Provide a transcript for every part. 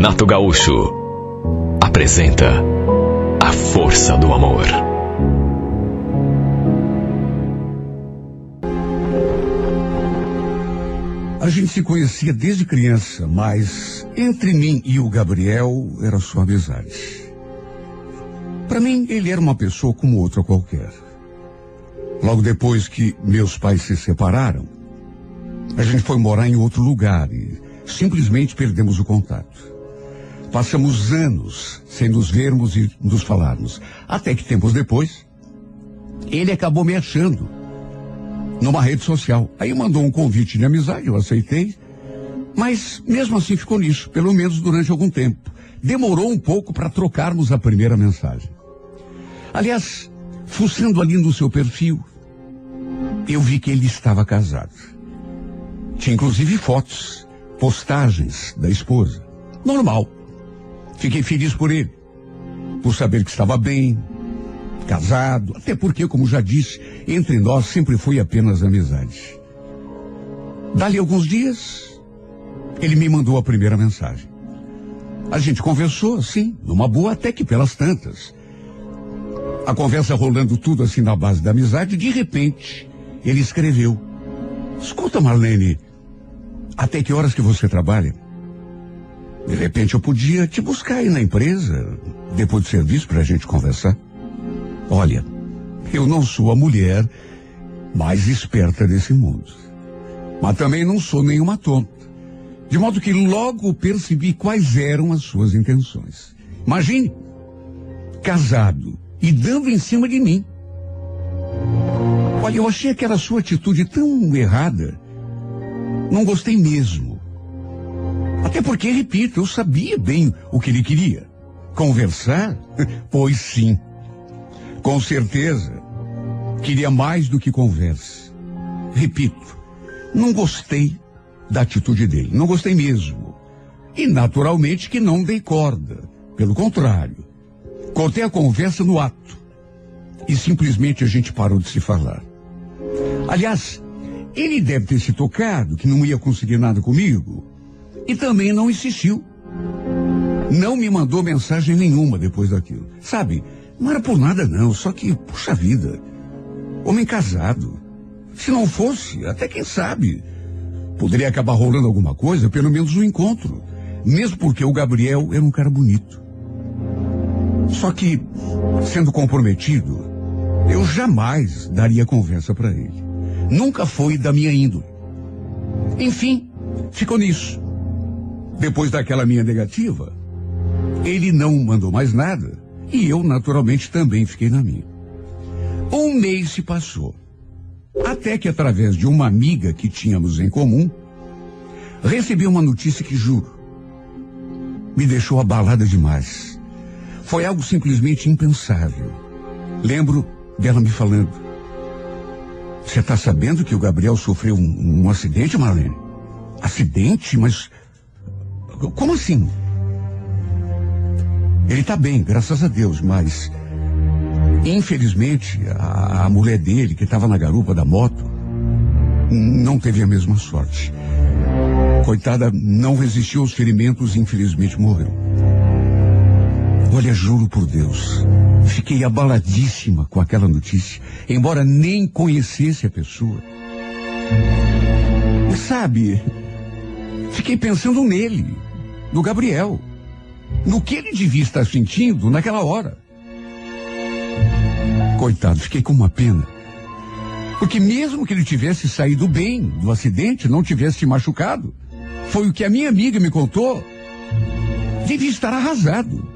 Renato Gaúcho apresenta A Força do Amor. A gente se conhecia desde criança, mas entre mim e o Gabriel era só amizade. Para mim, ele era uma pessoa como outra qualquer. Logo depois que meus pais se separaram, a gente foi morar em outro lugar e simplesmente perdemos o contato. Passamos anos sem nos vermos e nos falarmos. Até que tempos depois, ele acabou me achando numa rede social. Aí mandou um convite de amizade, eu aceitei. Mas mesmo assim ficou nisso, pelo menos durante algum tempo. Demorou um pouco para trocarmos a primeira mensagem. Aliás, fuçando ali no seu perfil, eu vi que ele estava casado. Tinha inclusive fotos, postagens da esposa. Normal. Fiquei feliz por ele, por saber que estava bem, casado, até porque, como já disse, entre nós sempre foi apenas amizade. Dali alguns dias, ele me mandou a primeira mensagem. A gente conversou, assim, numa boa, até que pelas tantas. A conversa rolando tudo assim na base da amizade, de repente, ele escreveu: escuta, Marlene, até que horas que você trabalha? De repente eu podia te buscar aí na empresa, depois do serviço, pra gente conversar. Olha, eu não sou a mulher mais esperta desse mundo, mas também não sou nenhuma tonta. De modo que logo percebi quais eram as suas intenções. Imagine, casado e dando em cima de mim. Olha, eu achei aquela sua atitude tão errada. Não gostei mesmo. Até porque, repito, eu sabia bem o que ele queria. Conversar? Pois sim. Com certeza. Queria mais do que conversa. Repito, não gostei da atitude dele. Não gostei mesmo. E naturalmente que não dei corda. Pelo contrário. Cortei a conversa no ato. E simplesmente a gente parou de se falar. Aliás, ele deve ter se tocado que não ia conseguir nada comigo. E também não insistiu. Não me mandou mensagem nenhuma depois daquilo. Sabe, não era por nada não, só que, puxa vida, homem casado. Se não fosse, até quem sabe, poderia acabar rolando alguma coisa, pelo menos um encontro. Mesmo porque o Gabriel era um cara bonito. Só que, sendo comprometido, eu jamais daria conversa para ele. Nunca foi da minha índole. Enfim, ficou nisso. Depois daquela minha negativa, ele não mandou mais nada e eu, naturalmente, também fiquei na minha. Um mês se passou. Até que, através de uma amiga que tínhamos em comum, recebi uma notícia que, juro, me deixou abalada demais. Foi algo simplesmente impensável. Lembro dela me falando: você está sabendo que o Gabriel sofreu um acidente, Marlene? Acidente? Mas como assim? Ele está bem, graças a Deus, mas infelizmente a mulher dele, que estava na garupa da moto, não teve a mesma sorte. Coitada, não resistiu aos ferimentos e infelizmente morreu. Olha, juro por Deus, fiquei abaladíssima com aquela notícia, embora nem conhecesse a pessoa. E sabe, fiquei pensando nele, no Gabriel, no que ele devia estar sentindo naquela hora. Coitado, fiquei com uma pena. Porque mesmo que ele tivesse saído bem do acidente, não tivesse se machucado, foi o que a minha amiga me contou, devia estar arrasado,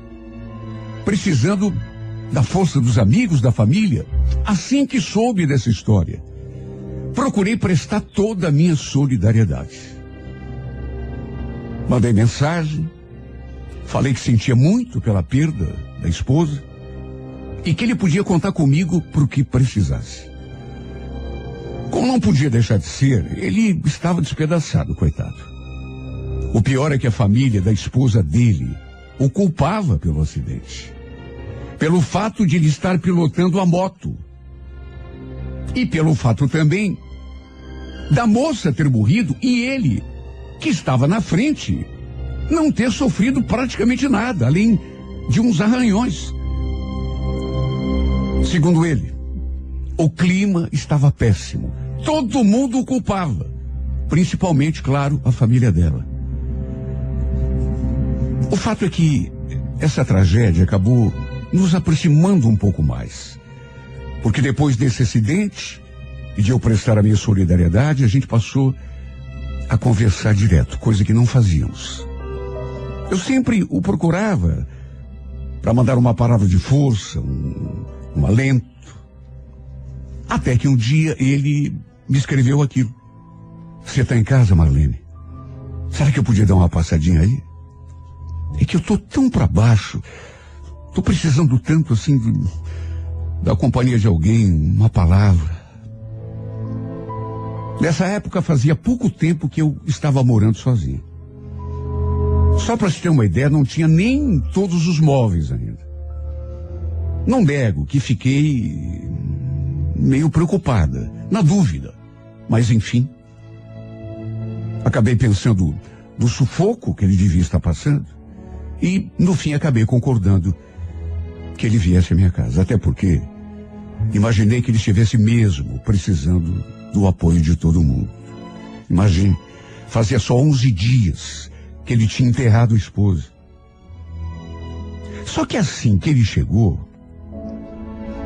precisando da força dos amigos, da família. Assim que soube dessa história, procurei prestar toda a minha solidariedade. Mandei mensagem, falei que sentia muito pela perda da esposa e que ele podia contar comigo para o que precisasse. Como não podia deixar de ser, ele estava despedaçado, coitado. O pior é que a família da esposa dele o culpava pelo acidente, pelo fato de ele estar pilotando a moto e pelo fato também da moça ter morrido e ele, que estava na frente, não ter sofrido praticamente nada, além de uns arranhões. Segundo ele, o clima estava péssimo. Todo mundo o culpava. Principalmente, claro, a família dela. O fato é que essa tragédia acabou nos aproximando um pouco mais. Porque depois desse acidente, e de eu prestar a minha solidariedade, a gente passou a conversar direto, coisa que não fazíamos. Eu sempre o procurava para mandar uma palavra de força, um alento. Até que um dia ele me escreveu aquilo. Você está em casa, Marlene? Será que eu podia dar uma passadinha aí? É que eu tô tão para baixo. Tô precisando tanto assim da companhia de alguém, uma palavra. Nessa época fazia pouco tempo que eu estava morando sozinho. Só para se ter uma ideia, não tinha nem todos os móveis ainda. Não nego que fiquei meio preocupada, na dúvida. Mas enfim, acabei pensando no sufoco que ele devia estar passando e no fim acabei concordando que ele viesse à minha casa. Até porque imaginei que ele estivesse mesmo precisando do apoio de todo mundo. Imagine, fazia só 11 dias que ele tinha enterrado a esposa. Só que assim que ele chegou,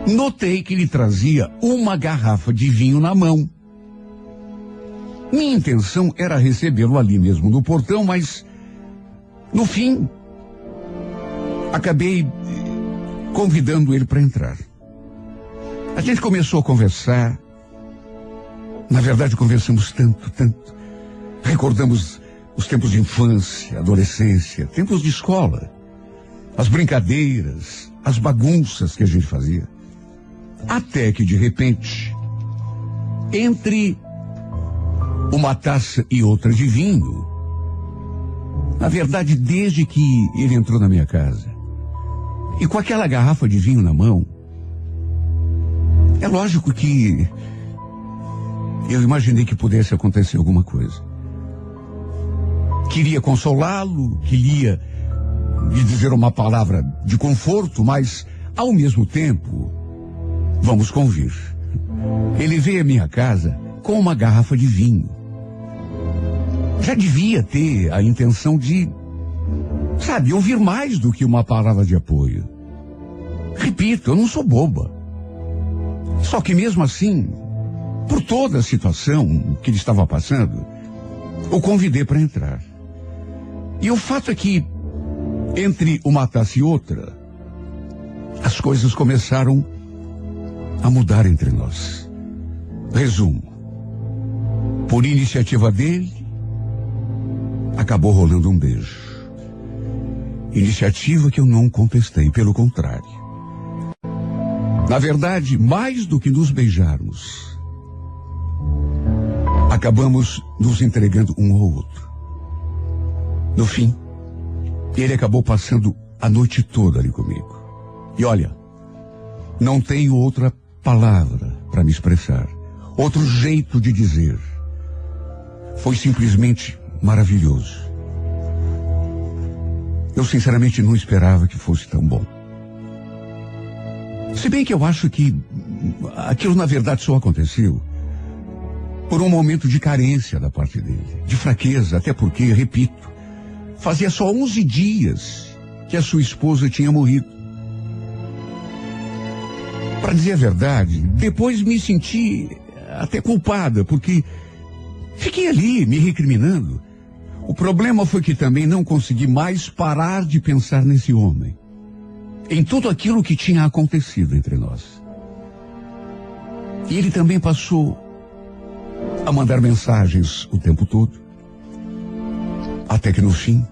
notei que ele trazia uma garrafa de vinho na mão. Minha intenção era recebê-lo ali mesmo no portão, mas no fim acabei convidando ele para entrar. A gente começou a conversar. Na verdade, conversamos tanto. Recordamos os tempos de infância, adolescência, tempos de escola, as brincadeiras, as bagunças que a gente fazia. Até que, de repente, entre uma taça e outra de vinho, na verdade, desde que ele entrou na minha casa, e com aquela garrafa de vinho na mão, é lógico que eu imaginei que pudesse acontecer alguma coisa. Queria consolá-lo, queria lhe dizer uma palavra de conforto, mas, ao mesmo tempo, vamos convir, ele veio à minha casa com uma garrafa de vinho. Já devia ter a intenção de, ouvir mais do que uma palavra de apoio. Repito, eu não sou boba. Só que mesmo assim, por toda a situação que ele estava passando, o convidei para entrar. E o fato é que, entre uma taça e outra, as coisas começaram a mudar entre nós. Resumo. Por iniciativa dele, acabou rolando um beijo. Iniciativa que eu não contestei, pelo contrário. Na verdade, mais do que nos beijarmos, acabamos nos entregando um ao outro. No fim, ele acabou passando a noite toda ali comigo. E olha, não tenho outra palavra para me expressar, outro jeito de dizer. Foi simplesmente maravilhoso. Eu sinceramente não esperava que fosse tão bom. Se bem que eu acho que aquilo na verdade só aconteceu por um momento de carência da parte dele, de fraqueza, até porque, repito, fazia só 11 dias que a sua esposa tinha morrido. Para dizer a verdade, depois me senti até culpada, porque fiquei ali me recriminando. O problema foi que também não consegui mais parar de pensar nesse homem, em tudo aquilo que tinha acontecido entre nós. E ele também passou a mandar mensagens o tempo todo, até que no fim,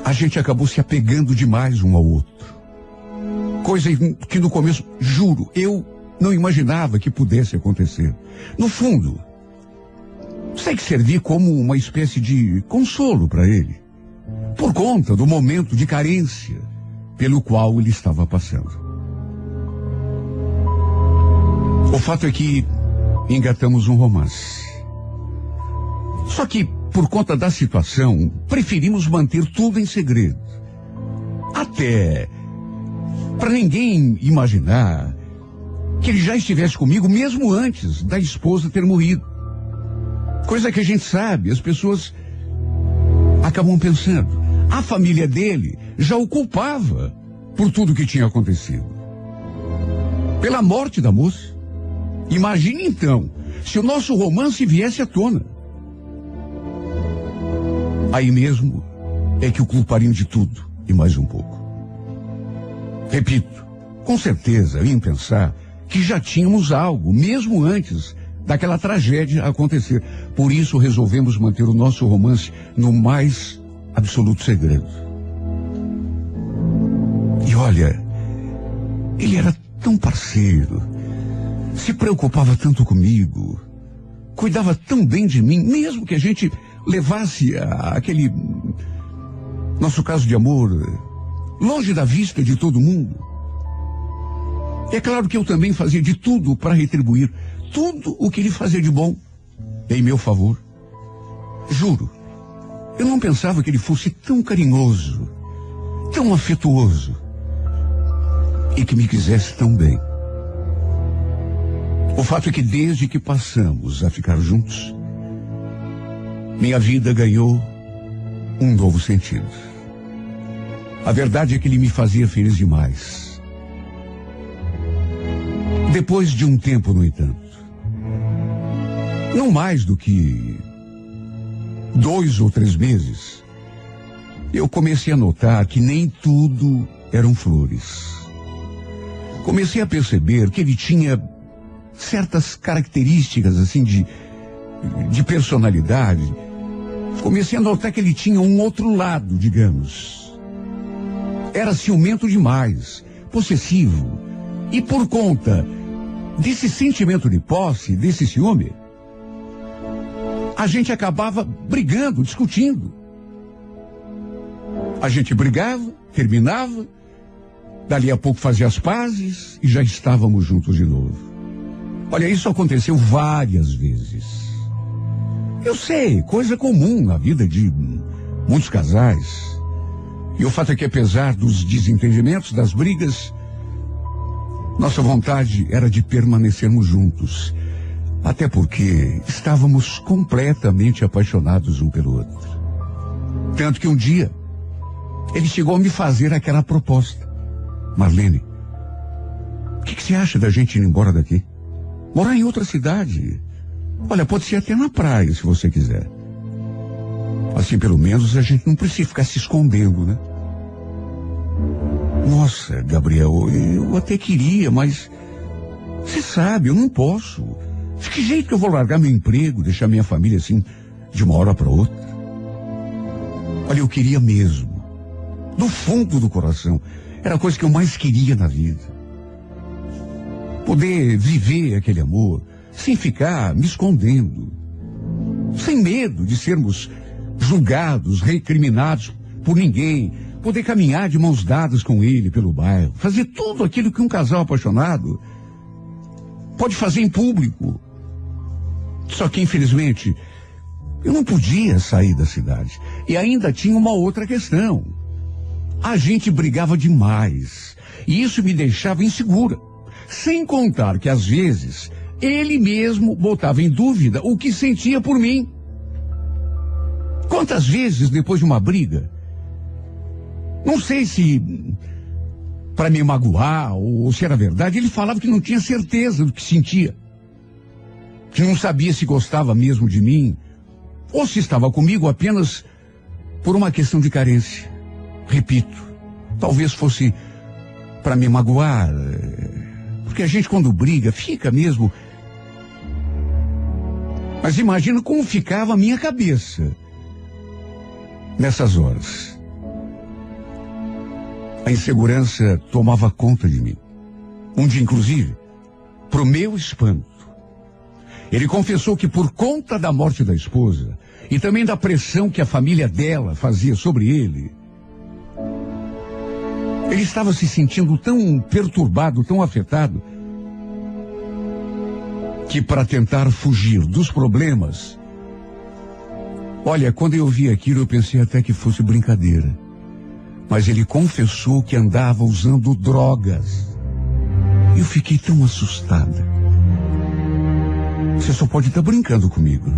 a gente acabou se apegando demais um ao outro. Coisa que no começo, juro, eu não imaginava que pudesse acontecer. No fundo, sei que servi como uma espécie de consolo para ele, por conta do momento de carência pelo qual ele estava passando. O fato é que engatamos um romance. Só que por conta da situação, preferimos manter tudo em segredo. Até para ninguém imaginar que ele já estivesse comigo mesmo antes da esposa ter morrido. Coisa que a gente sabe, as pessoas acabam pensando. A família dele já o culpava por tudo que tinha acontecido. Pela morte da moça. Imagine então, se o nosso romance viesse à tona. Aí mesmo é que o culpariam de tudo e mais um pouco. Repito, com certeza iam pensar que já tínhamos algo, mesmo antes daquela tragédia acontecer. Por isso resolvemos manter o nosso romance no mais absoluto segredo. E olha, ele era tão parceiro, se preocupava tanto comigo, cuidava tão bem de mim, mesmo que a gente levasse aquele nosso caso de amor longe da vista de todo mundo. É claro que eu também fazia de tudo para retribuir tudo o que ele fazia de bom em meu favor. Juro, eu não pensava que ele fosse tão carinhoso, tão afetuoso e que me quisesse tão bem. O fato é que desde que passamos a ficar juntos, minha vida ganhou um novo sentido. A verdade é que ele me fazia feliz demais. Depois de um tempo, no entanto, não mais do que 2 ou 3 meses, eu comecei a notar que nem tudo eram flores. Comecei a perceber que ele tinha certas características, assim, de personalidade. Comecei a notar que ele tinha um outro lado, digamos. Era ciumento demais, possessivo. E por conta desse sentimento de posse, desse ciúme, a gente acabava brigando, discutindo. A gente brigava, terminava, dali a pouco fazia as pazes e já estávamos juntos de novo. Olha, isso aconteceu várias vezes. Eu sei, coisa comum na vida de muitos casais. E o fato é que, apesar dos desentendimentos, das brigas, nossa vontade era de permanecermos juntos. Até porque estávamos completamente apaixonados um pelo outro. Tanto que um dia, ele chegou a me fazer aquela proposta. Marlene, o que você acha da gente ir embora daqui? Morar em outra cidade. Olha, pode ser até na praia, se você quiser. Assim, pelo menos, a gente não precisa ficar se escondendo, né? Nossa, Gabriel, eu até queria, mas você sabe, eu não posso. De que jeito que eu vou largar meu emprego, deixar minha família assim, de uma hora para outra? Olha, eu queria mesmo. Do fundo do coração. Era a coisa que eu mais queria na vida. Poder viver aquele amor sem ficar me escondendo. Sem medo de sermos julgados, recriminados por ninguém. Poder caminhar de mãos dadas com ele pelo bairro. Fazer tudo aquilo que um casal apaixonado pode fazer em público. Só que, infelizmente, eu não podia sair da cidade. E ainda tinha uma outra questão. A gente brigava demais. E isso me deixava insegura. Sem contar que, às vezes, ele mesmo botava em dúvida o que sentia por mim. Quantas vezes, depois de uma briga, não sei se para me magoar ou se era verdade, ele falava que não tinha certeza do que sentia. Que não sabia se gostava mesmo de mim ou se estava comigo apenas por uma questão de carência. Repito, talvez fosse para me magoar, porque a gente quando briga fica mesmo. Mas imagina como ficava a minha cabeça nessas horas. A insegurança tomava conta de mim. Um dia, inclusive, pro meu espanto, ele confessou que por conta da morte da esposa e também da pressão que a família dela fazia sobre ele estava se sentindo tão perturbado, tão afetado, que para tentar fugir dos problemas, Olha, quando eu vi aquilo, eu pensei até que fosse brincadeira. Mas ele confessou que andava usando drogas. Eu fiquei tão assustada. Você só pode estar brincando comigo.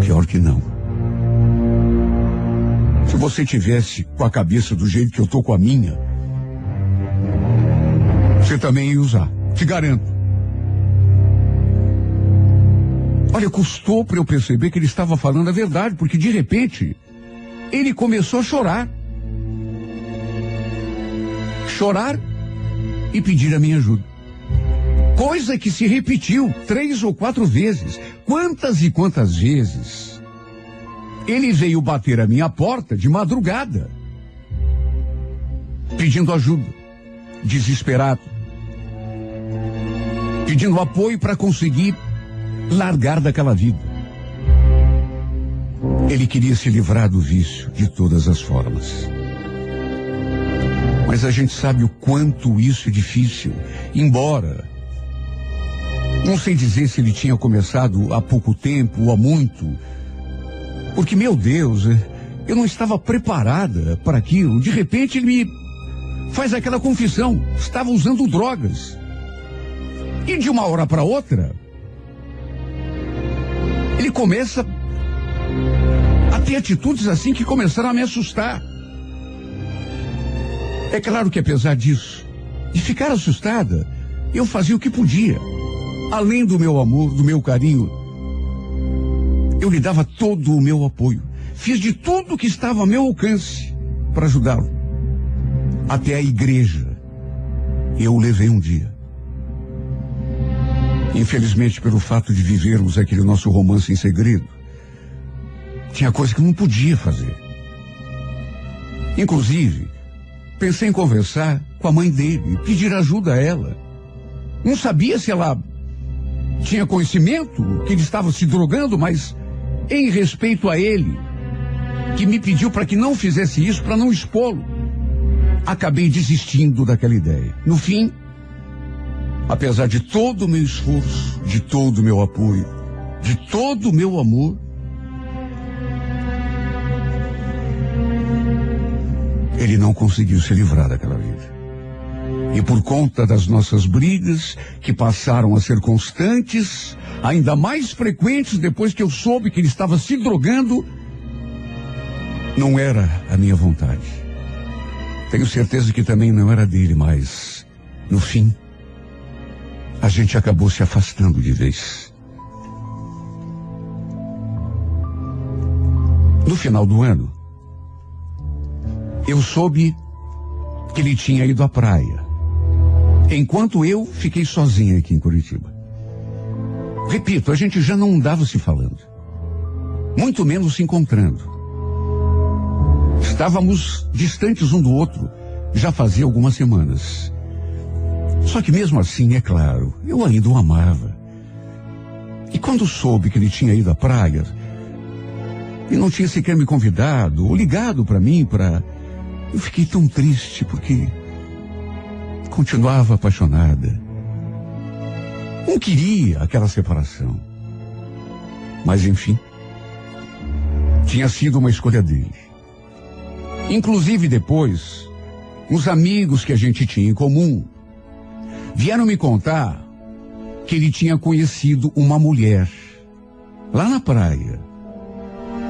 Pior que não. Se você tivesse com a cabeça do jeito que eu tô com a minha, você também ia usar. Te garanto. Olha, custou para eu perceber que ele estava falando a verdade, porque de repente, ele começou a chorar. Chorar e pedir a minha ajuda. Coisa que se repetiu 3 ou 4 vezes. Quantas e quantas vezes ele veio bater a minha porta de madrugada, pedindo ajuda, desesperado, pedindo apoio para conseguir largar daquela vida. Ele queria se livrar do vício de todas as formas. Mas a gente sabe o quanto isso é difícil, embora não sei dizer se ele tinha começado há pouco tempo ou há muito, porque, meu Deus, eu não estava preparada para aquilo. De repente ele me faz aquela confissão, estava usando drogas. E de uma hora para outra, ele começa a ter atitudes assim que começaram a me assustar. É claro que apesar disso, de ficar assustada, eu fazia o que podia. Além do meu amor, do meu carinho, eu lhe dava todo o meu apoio. Fiz de tudo que estava ao meu alcance para ajudá-lo. Até a igreja eu o levei um dia. Infelizmente, pelo fato de vivermos aquele nosso romance em segredo, tinha coisa que eu não podia fazer. Inclusive, pensei em conversar com a mãe dele, pedir ajuda a ela. Não sabia se ela tinha conhecimento que ele estava se drogando, mas em respeito a ele, que me pediu para que não fizesse isso, para não expô-lo, acabei desistindo daquela ideia. No fim, apesar de todo o meu esforço, de todo o meu apoio, de todo o meu amor, ele não conseguiu se livrar daquela vida. E por conta das nossas brigas, que passaram a ser constantes, ainda mais frequentes depois que eu soube que ele estava se drogando, não era a minha vontade. Tenho certeza que também não era dele, mas, no fim, a gente acabou se afastando de vez. No final do ano, eu soube que ele tinha ido à praia, enquanto eu fiquei sozinha aqui em Curitiba. Repito, a gente já não andava se falando, muito menos se encontrando. Estávamos distantes um do outro, já fazia algumas semanas. Só que mesmo assim, é claro, eu ainda o amava. E quando soube que ele tinha ido à praia, e não tinha sequer me convidado, ou ligado para mim, eu fiquei tão triste, porque continuava apaixonada. Não queria aquela separação. Mas enfim, tinha sido uma escolha dele. Inclusive depois, os amigos que a gente tinha em comum vieram me contar que ele tinha conhecido uma mulher lá na praia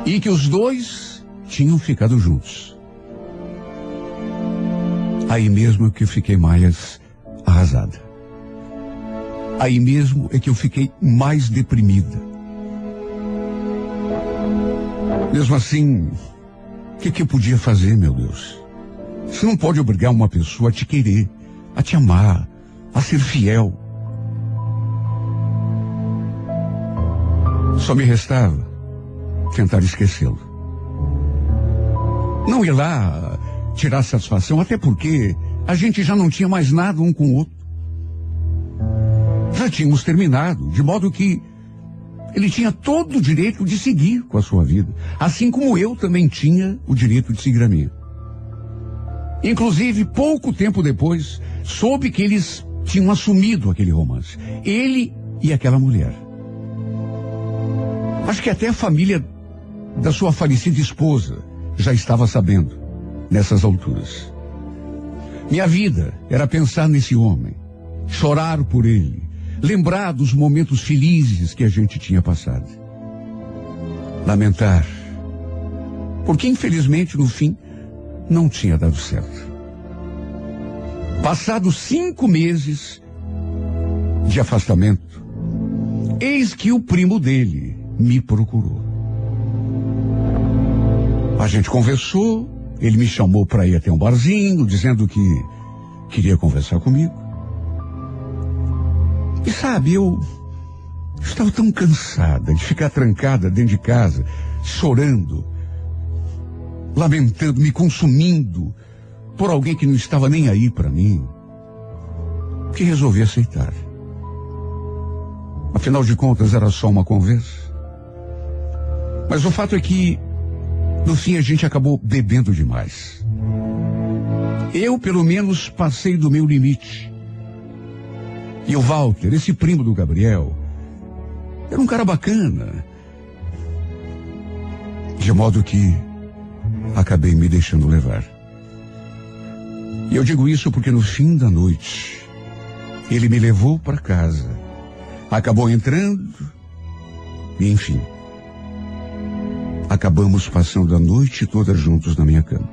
e que os dois tinham ficado juntos. Aí mesmo é que eu fiquei mais arrasada. Aí mesmo é que eu fiquei mais deprimida. Mesmo assim, o que eu podia fazer, meu Deus? Você não pode obrigar uma pessoa a te querer, a te amar, a ser fiel. Só me restava tentar esquecê-lo. Não ir lá tirar satisfação, até porque a gente já não tinha mais nada um com o outro. Já tínhamos terminado, de modo que ele tinha todo o direito de seguir com a sua vida, assim como eu também tinha o direito de seguir a minha. Inclusive, pouco tempo depois, soube que eles tinham assumido aquele romance. Ele e aquela mulher. Acho que até a família da sua falecida esposa já estava sabendo, nessas alturas. Minha vida era pensar nesse homem, chorar por ele, lembrar dos momentos felizes que a gente tinha passado. Lamentar, porque infelizmente no fim não tinha dado certo. Passados 5 meses de afastamento, eis que o primo dele me procurou. A gente conversou, ele me chamou para ir até um barzinho, dizendo que queria conversar comigo. E sabe, eu estava tão cansada de ficar trancada dentro de casa, chorando, lamentando, me consumindo por alguém que não estava nem aí para mim, que resolvi aceitar. Afinal de contas, era só uma conversa. Mas o fato é que, no fim, a gente acabou bebendo demais. Eu, pelo menos, passei do meu limite. E o Walter, esse primo do Gabriel, era um cara bacana. De modo que acabei me deixando levar. E eu digo isso porque no fim da noite, ele me levou para casa. Acabou entrando e, enfim, acabamos passando a noite toda juntos na minha cama.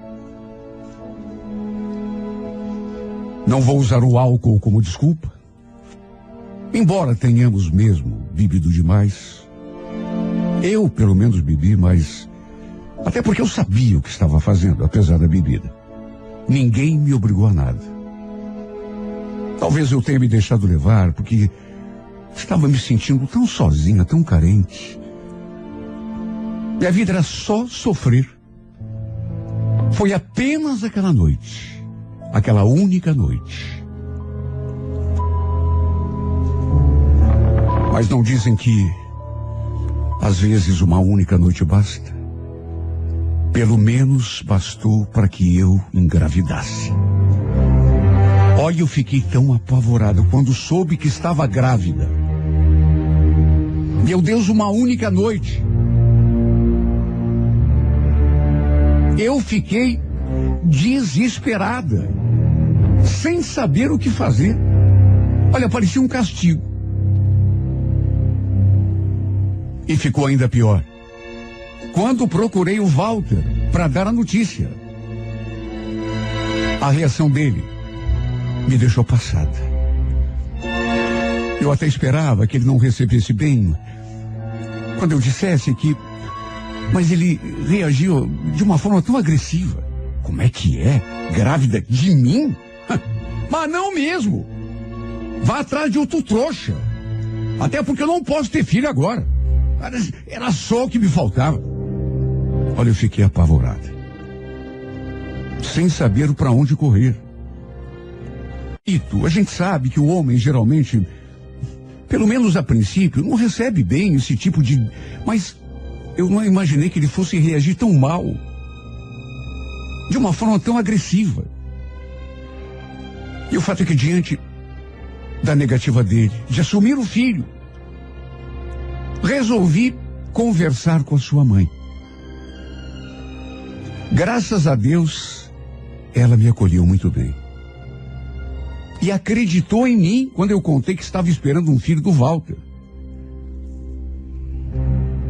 Não vou usar o álcool como desculpa, embora tenhamos mesmo bebido demais. Eu, pelo menos, bebi, mas até porque eu sabia o que estava fazendo, apesar da bebida. Ninguém me obrigou a nada. Talvez eu tenha me deixado levar, porque estava me sentindo tão sozinha, tão carente. Minha vida era só sofrer. Foi apenas aquela noite, aquela única noite. Mas não dizem que às vezes uma única noite basta? Pelo menos bastou para que eu engravidasse. Olha, eu fiquei tão apavorado quando soube que estava grávida. Meu Deus, uma única noite. Eu fiquei desesperada, sem saber o que fazer. Olha, parecia um castigo. E ficou ainda pior quando procurei o Walter para dar a notícia. A reação dele me deixou passada. Eu até esperava que ele não recebesse bem quando eu dissesse que... Mas ele reagiu de uma forma tão agressiva. Como é que é? Grávida de mim? Mas não mesmo. Vá atrás de outro trouxa. Até porque eu não posso ter filho agora. Era só o que me faltava. Olha, eu fiquei apavorada, sem saber para onde correr. E a gente sabe que o homem geralmente, pelo menos a princípio, não recebe bem esse tipo de... Mas eu não imaginei que ele fosse reagir tão mal, de uma forma tão agressiva. E o fato é que, diante da negativa dele de assumir o filho, resolvi conversar com a sua mãe. Graças a Deus, ela me acolheu muito bem. E acreditou em mim quando eu contei que estava esperando um filho do Walter.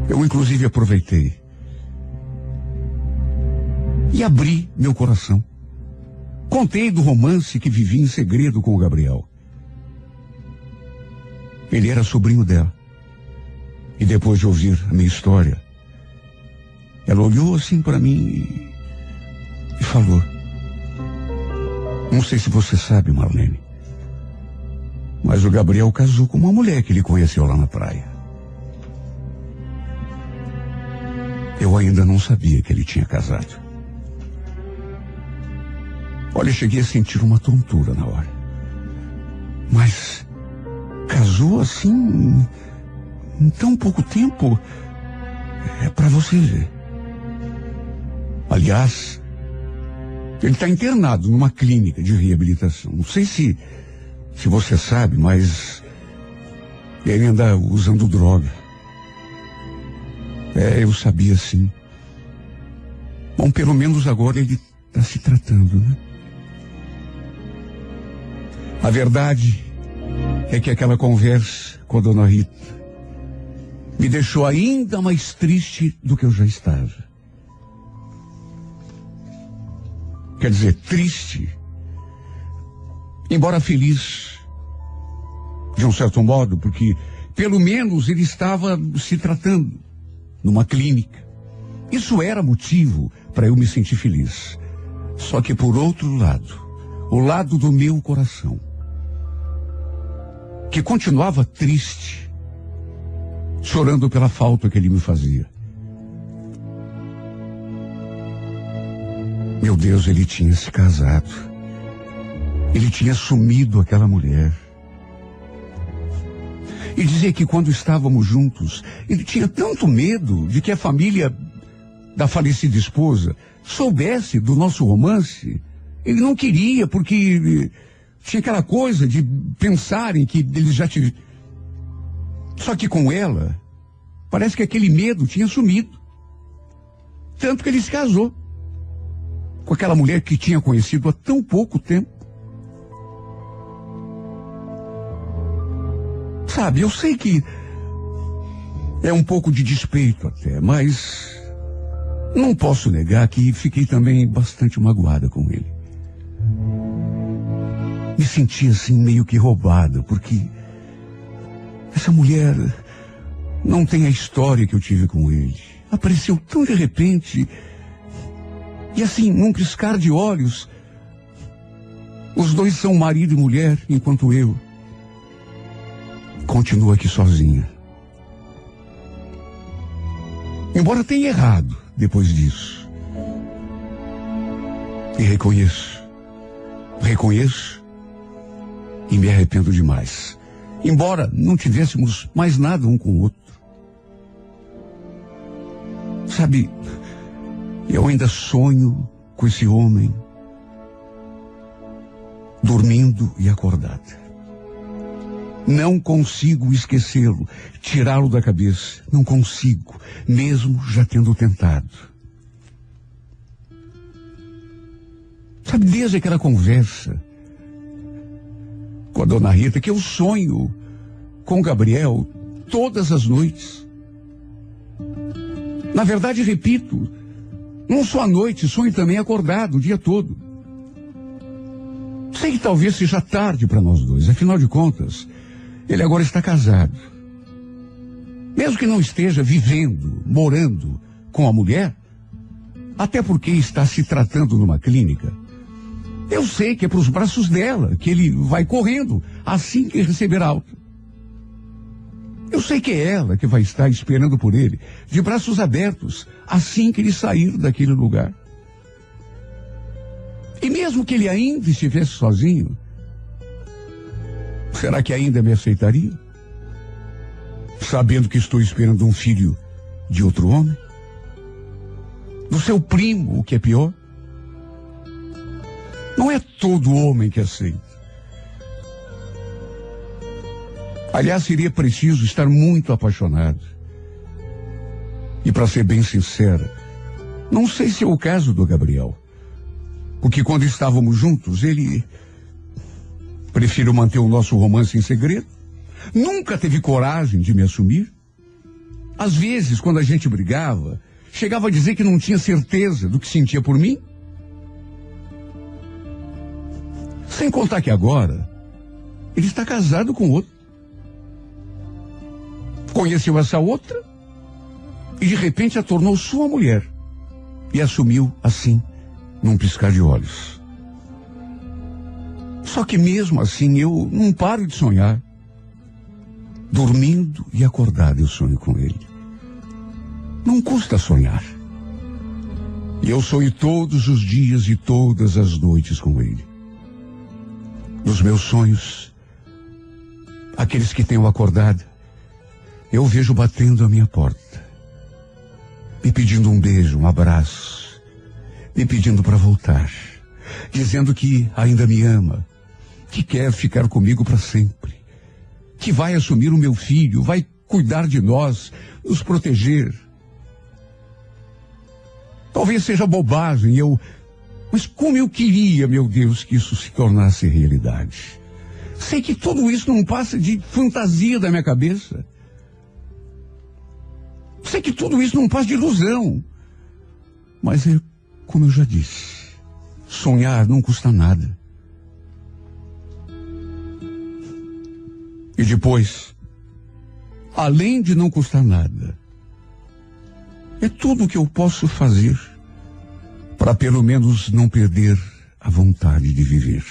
Eu, inclusive, aproveitei e abri meu coração. Contei do romance que vivi em segredo com o Gabriel. Ele era sobrinho dela. E depois de ouvir a minha história, ela olhou assim para mim e falou: não sei se você sabe, Marlene, mas o Gabriel casou com uma mulher que ele conheceu lá na praia. Eu ainda não sabia que ele tinha casado. Olha, eu cheguei a sentir uma tontura na hora. Mas casou assim, em tão pouco tempo? É para você ver. Aliás, ele está internado numa clínica de reabilitação. Não sei se você sabe, mas ele anda usando droga. Eu sabia sim. Bom, pelo menos agora ele está se tratando, né? A verdade é que aquela conversa com a dona Rita me deixou ainda mais triste do que eu já estava. Quer dizer, triste, embora feliz, de um certo modo, porque pelo menos ele estava se tratando numa clínica. Isso era motivo para eu me sentir feliz. Só que por outro lado, o lado do meu coração, que continuava triste, chorando pela falta que ele me fazia. Meu Deus, ele tinha se casado. Ele tinha assumido aquela mulher. E dizia que quando estávamos juntos, ele tinha tanto medo de que a família da falecida esposa soubesse do nosso romance. Ele não queria, porque tinha aquela coisa de pensarem que ele já tinha... Só que com ela, parece que aquele medo tinha sumido. Tanto que ele se casou com aquela mulher que tinha conhecido há tão pouco tempo. Sabe, eu sei que é um pouco de despeito até, mas não posso negar que fiquei também bastante magoada com ele. Me senti assim meio que roubada, porque essa mulher não tem a história que eu tive com ele. Apareceu tão de repente, e assim, num piscar de olhos, os dois são marido e mulher, enquanto eu continuo aqui sozinha. Embora tenha errado depois disso. E reconheço e me arrependo demais. Embora não tivéssemos mais nada um com o outro. Sabe, eu ainda sonho com esse homem, dormindo e acordado. Não consigo esquecê-lo, tirá-lo da cabeça. Não consigo, mesmo já tendo tentado. Sabe, desde aquela conversa com a dona Rita, que eu sonho com o Gabriel todas as noites. Na verdade, repito, não só à noite, sonho também acordado o dia todo. Sei que talvez seja tarde para nós dois, afinal de contas, ele agora está casado. Mesmo que não esteja vivendo, morando com a mulher, até porque está se tratando numa clínica, eu sei que é para os braços dela que ele vai correndo assim que receber alta. Eu sei que é ela que vai estar esperando por ele, de braços abertos, assim que ele sair daquele lugar. E mesmo que ele ainda estivesse sozinho, será que ainda me aceitaria? Sabendo que estou esperando um filho de outro homem? Do seu primo, o que é pior? Não é todo homem que aceita. Aliás, seria preciso estar muito apaixonado. E para ser bem sincera, não sei se é o caso do Gabriel. Porque quando estávamos juntos, ele preferiu manter o nosso romance em segredo. Nunca teve coragem de me assumir. Às vezes, quando a gente brigava, chegava a dizer que não tinha certeza do que sentia por mim. Sem contar que agora, ele está casado com outro. Conheceu essa outra e de repente a tornou sua mulher. E assumiu assim, num piscar de olhos. Só que mesmo assim eu não paro de sonhar. Dormindo e acordado eu sonho com ele. Não custa sonhar. E eu sonho todos os dias e todas as noites com ele. Nos meus sonhos, aqueles que tenho acordado, eu vejo batendo a minha porta, me pedindo um beijo, um abraço, me pedindo para voltar, dizendo que ainda me ama, que quer ficar comigo para sempre, que vai assumir o meu filho, vai cuidar de nós, nos proteger. Talvez seja bobagem, mas como eu queria, meu Deus, que isso se tornasse realidade. Sei que tudo isso não passa de fantasia da minha cabeça. Sei que tudo isso não passa de ilusão. Mas é como eu já disse, sonhar não custa nada. E depois, além de não custar nada, é tudo o que eu posso fazer para pelo menos não perder a vontade de viver.